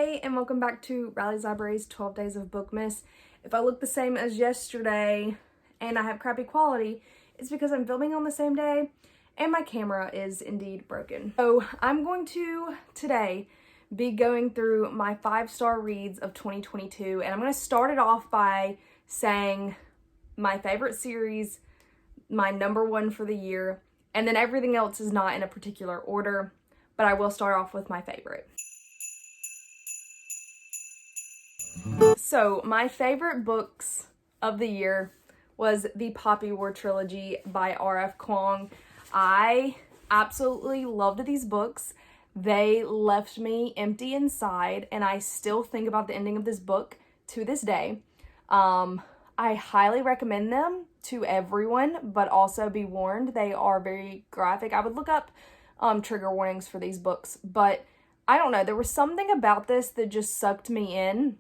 Hey, and welcome back to Riley's Library's 12 Days of Bookmas. If I look the same as yesterday and I have crappy quality, it's because I'm filming on the same day and my camera is indeed broken. So I'm going to, today, be going through my 5-star reads of 2022, and I'm going to start it off by saying my favorite series, my number one for the year, and then everything else is not in a particular order, but I will start off with my favorite. So my favorite books of the year was the Poppy War trilogy by R.F. Kuang. I absolutely loved these books. They left me empty inside, and I still think about the ending of this book to this day. I highly recommend them to everyone, but also be warned, they are very graphic. I would look up trigger warnings for these books, but I don't know, there was something about this that just sucked me in,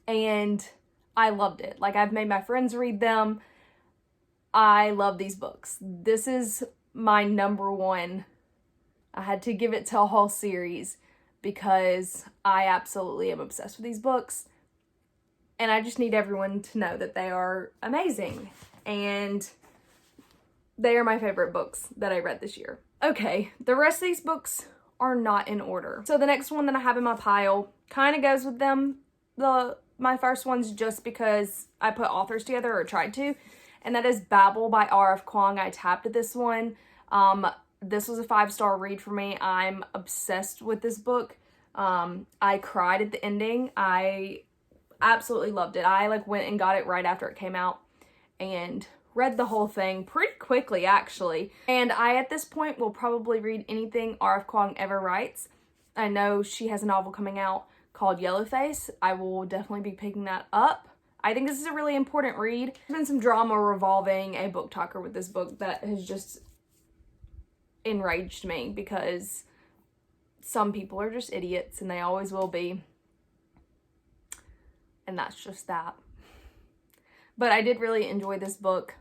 and I loved it. Like, I've made my friends read them. I love these books. This is my number one. I had to give it to a whole series because I absolutely am obsessed with these books. And I just need everyone to know that they are amazing. And they are my favorite books that I read this year. Okay, the rest of these books are not in order. So the next one that I have in my pile kind of goes with them. My first one's just because I put authors together, or tried to, and that is Babel by R.F. Kuang. I tapped at this one. This was a 5-star read for me. I'm obsessed with this book. I cried at the ending. I absolutely loved it. I went and got it right after it came out and read the whole thing pretty quickly, actually. And I, at this point, will probably read anything R.F. Kuang ever writes. I know she has a novel coming out called Yellowface. I will definitely be picking that up. I think this is a really important read. There's been some drama revolving a book talker with this book that has just enraged me, because some people are just idiots and they always will be. And that's just that. But I did really enjoy this book,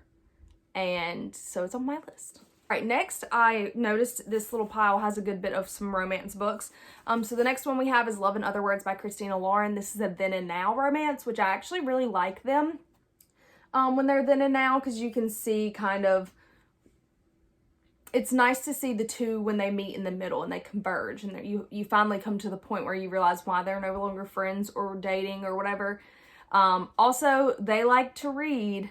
and so it's on my list. All right, next, I noticed this little pile has a good bit of some romance books. So the next one we have is Love in Other Words by Christina Lauren. This is a then and now romance, which I actually really like them when they're then and now, because you can see kind of, it's nice to see the two when they meet in the middle and they converge, and you finally come to the point where you realize why they're no longer friends or dating or whatever. Also, they like to read,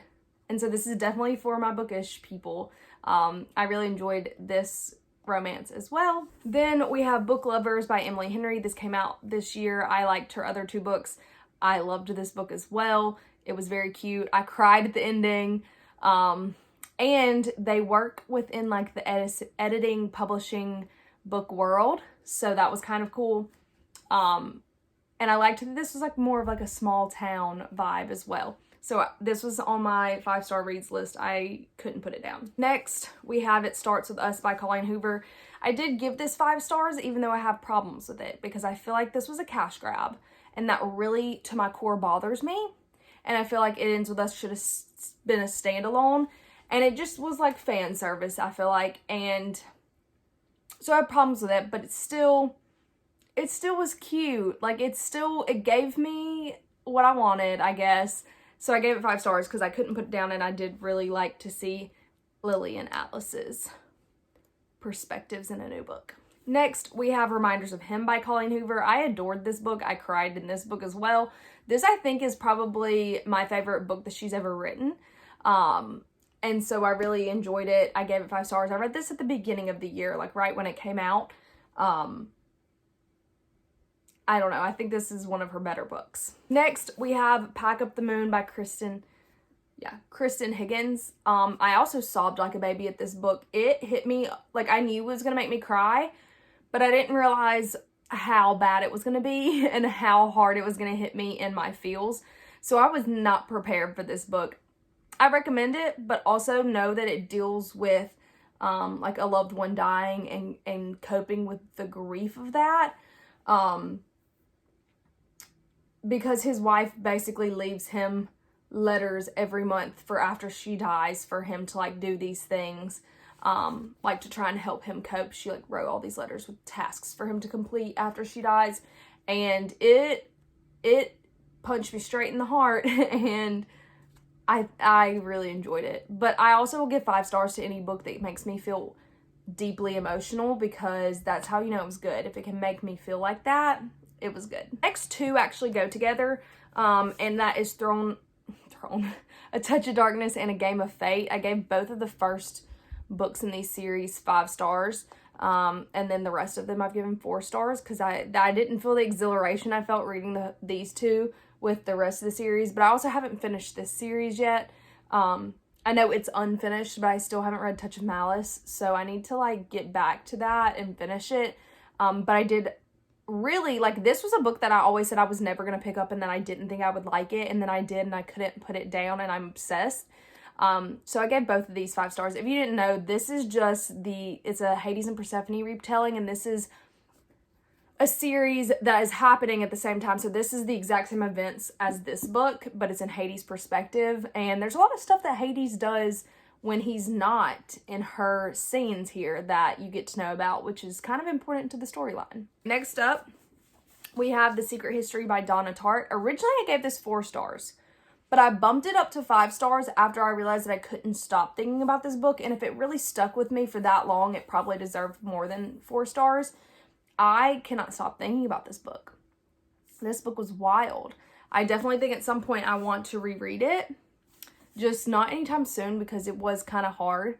and so this is definitely for my bookish people. I really enjoyed this romance as well. Then we have Book Lovers by Emily Henry. This came out this year. I liked her other two books. I loved this book as well. It was very cute. I cried at the ending. And they work within the editing, publishing book world. So that was kind of cool. And I liked that this was more of a small town vibe as well. So this was on my 5-star reads list. I couldn't put it down. Next, we have It Starts With Us by Colleen Hoover. I did give this 5 stars, even though I have problems with it, because I feel like this was a cash grab, and that really, to my core, bothers me. And I feel like It Ends With Us should have been a standalone, and it just was fan service, I feel like. And so I have problems with it, but it still was cute. It gave me what I wanted, I guess. So I gave it 5 stars because I couldn't put it down, and I did really like to see Lily and Atlas's perspectives in a new book. Next, we have Reminders of Him by Colleen Hoover. I adored this book. I cried in this book as well. This, I think, is probably my favorite book that she's ever written. And so I really enjoyed it. I gave it 5 stars. I read this at the beginning of the year, right when it came out. I don't know. I think this is one of her better books. Next, we have Pack Up the Moon by Kristen Higgins. I also sobbed like a baby at this book. It hit me, I knew it was going to make me cry, but I didn't realize how bad it was going to be and how hard it was going to hit me in my feels. So I was not prepared for this book. I recommend it, but also know that it deals with a loved one dying and coping with the grief of that. Because his wife basically leaves him letters every month for after she dies for him to do these things, to try and help him cope. She wrote all these letters with tasks for him to complete after she dies, and it punched me straight in the heart, and I really enjoyed it. But I also will give 5 stars to any book that makes me feel deeply emotional, because that's how you know it was good. If it can make me feel like that, it was good. Next two actually go together, and that is Thrown, A Touch of Darkness and A Game of Fate. I gave both of the first books in these series 5 stars. And then the rest of them I've given 4 stars, because I didn't feel the exhilaration I felt reading these two with the rest of the series. But I also haven't finished this series yet. I know it's unfinished, but I still haven't read Touch of Malice, so I need to like get back to that and finish it. But I did really like, this was a book that I always said I was never going to pick up, and then I didn't think I would like it, and then I did, and I couldn't put it down, and I'm obsessed. So I gave both of these 5 stars. If you didn't know, this is just it's a Hades and Persephone retelling, and this is a series that is happening at the same time. So this is the exact same events as this book, but it's in Hades' perspective. And there's a lot of stuff that Hades does when he's not in her scenes here that you get to know about, which is kind of important to the storyline. Next up, we have The Secret History by Donna Tartt. Originally, I gave this 4 stars, but I bumped it up to 5 stars after I realized that I couldn't stop thinking about this book. And if it really stuck with me for that long, it probably deserved more than 4 stars. I cannot stop thinking about this book. This book was wild. I definitely think at some point I want to reread it. Just not anytime soon, because it was kind of hard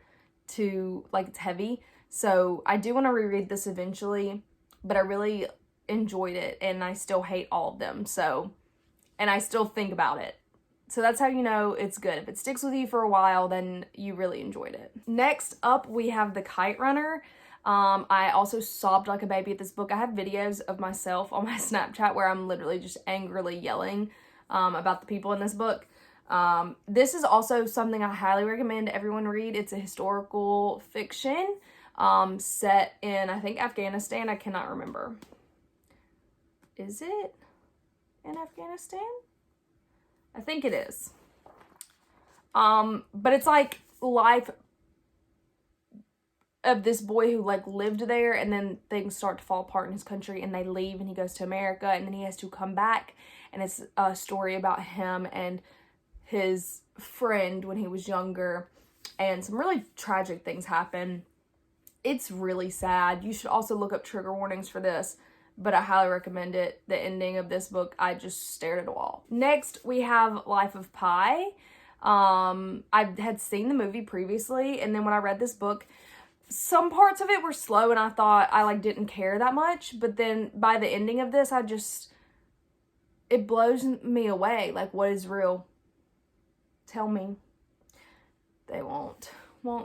to, like, it's heavy. So I do want to reread this eventually, but I really enjoyed it, and I still hate all of them. So, and I still think about it. So that's how you know it's good. If it sticks with you for a while, then you really enjoyed it. Next up, we have The Kite Runner. I also sobbed like a baby at this book. I have videos of myself on my Snapchat where I'm literally just angrily yelling about the people in this book. This is also something I highly recommend everyone read. It's a historical fiction set in, I think, Afghanistan. I cannot remember. Is it in Afghanistan? I think it is. But it's like life of this boy who like lived there, and then things start to fall apart in his country, and they leave, and he goes to America, and then he has to come back, and it's a story about him and his friend when he was younger, and some really tragic things happen. It's really sad. You should also look up trigger warnings for this, but I highly recommend it. The ending of this book, I just stared at a wall. Next, we have Life of Pi. I had seen the movie previously, and then when I read this book, some parts of it were slow, and I thought I like didn't care that much, but then by the ending of this, it blows me away. Like, what is real? Tell me. They won't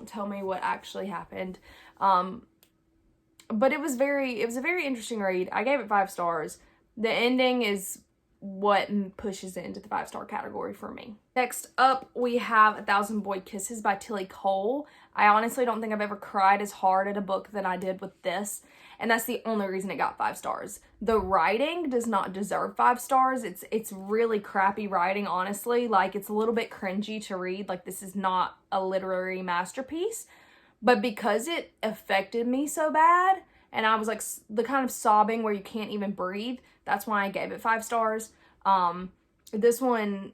tell me what actually happened. But it was a very interesting read. I gave it 5 stars. The ending is what pushes it into the 5-star category for me. Next up, we have 1,000 Boy Kisses by Tilly Cole. I honestly don't think I've ever cried as hard at a book than I did with this, and that's the only reason it got 5 stars. The writing does not deserve 5 stars. It's really crappy writing, honestly. Like, it's a little bit cringy to read. Like, this is not a literary masterpiece, but because it affected me so bad, and I was like the kind of sobbing where you can't even breathe, that's why I gave it 5 stars. This one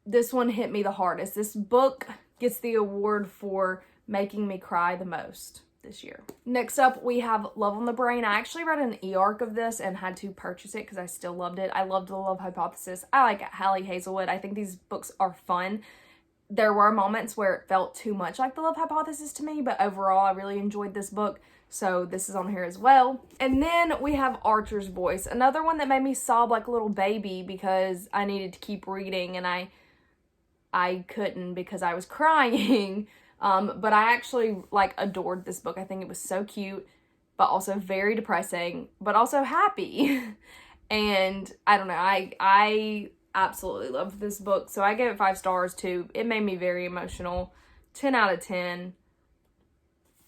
hit me the hardest. This book gets the award for making me cry the most this year. Next up, we have Love on the Brain. I actually read an e-arc of this and had to purchase it because I still loved it. I loved The Love Hypothesis. I like Hallie Hazelwood. I think these books are fun. There were moments where it felt too much like The Love Hypothesis to me, but overall, I really enjoyed this book. So this is on here as well. And then we have Archer's Voice, another one that made me sob like a little baby because I needed to keep reading, and I couldn't because I was crying. But I actually like adored this book. I think it was so cute, but also very depressing, but also happy. And I don't know, I absolutely loved this book. So I gave it 5 stars too. It made me very emotional. 10 out of 10.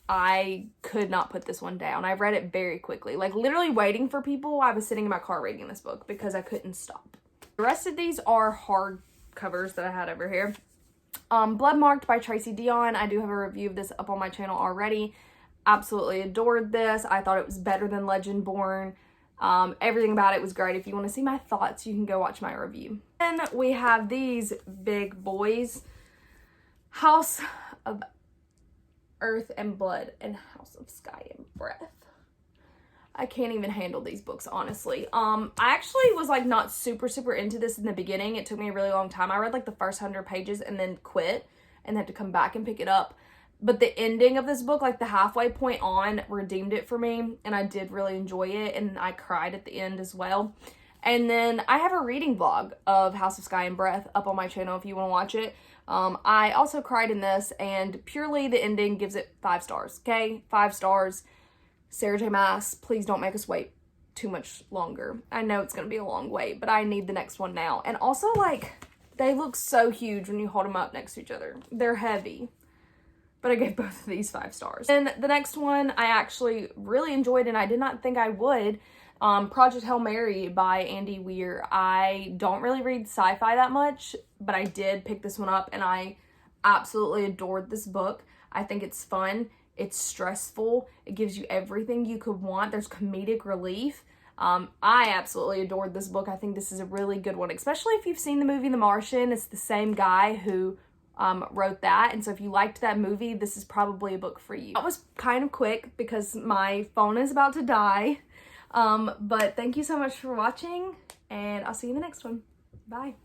I could not put this one down. I read it very quickly. Like, literally waiting for people. I was sitting in my car reading this book because I couldn't stop. The rest of these are hard covers that I had over here. Blood Marked by Tracy Dion. I do have a review of this up on my channel already. Absolutely adored this. I thought it was better than Legend Born. Everything about it was great. If you want to see my thoughts, you can go watch my review. Then we have these big boys, House of Earth and Blood and House of Sky and Breath. I can't even handle these books, honestly. I actually was like not super into this in the beginning. It took me a really long time. I read like the first 100 pages and then quit and had to come back and pick it up. But the ending of this book, like the halfway point on, redeemed it for me, and I did really enjoy it, and I cried at the end as well. And then I have a reading vlog of House of Sky and Breath up on my channel if you want to watch it. I also cried in this, and purely the ending gives it 5 stars, okay? 5 stars. Sarah J. Maas, please don't make us wait too much longer. I know it's going to be a long wait, but I need the next one now. And also, like, they look so huge when you hold them up next to each other. They're heavy. But I gave both of these 5 stars. And the next one I actually really enjoyed, and I did not think I would. Project Hail Mary by Andy Weir. I don't really read sci-fi that much, but I did pick this one up, and I absolutely adored this book. I think it's fun. It's stressful. It gives you everything you could want. There's comedic relief. I absolutely adored this book. I think this is a really good one, especially if you've seen the movie The Martian. It's the same guy who wrote that, and so if you liked that movie, this is probably a book for you. That was kind of quick because my phone is about to die, but thank you so much for watching, and I'll see you in the next one. Bye.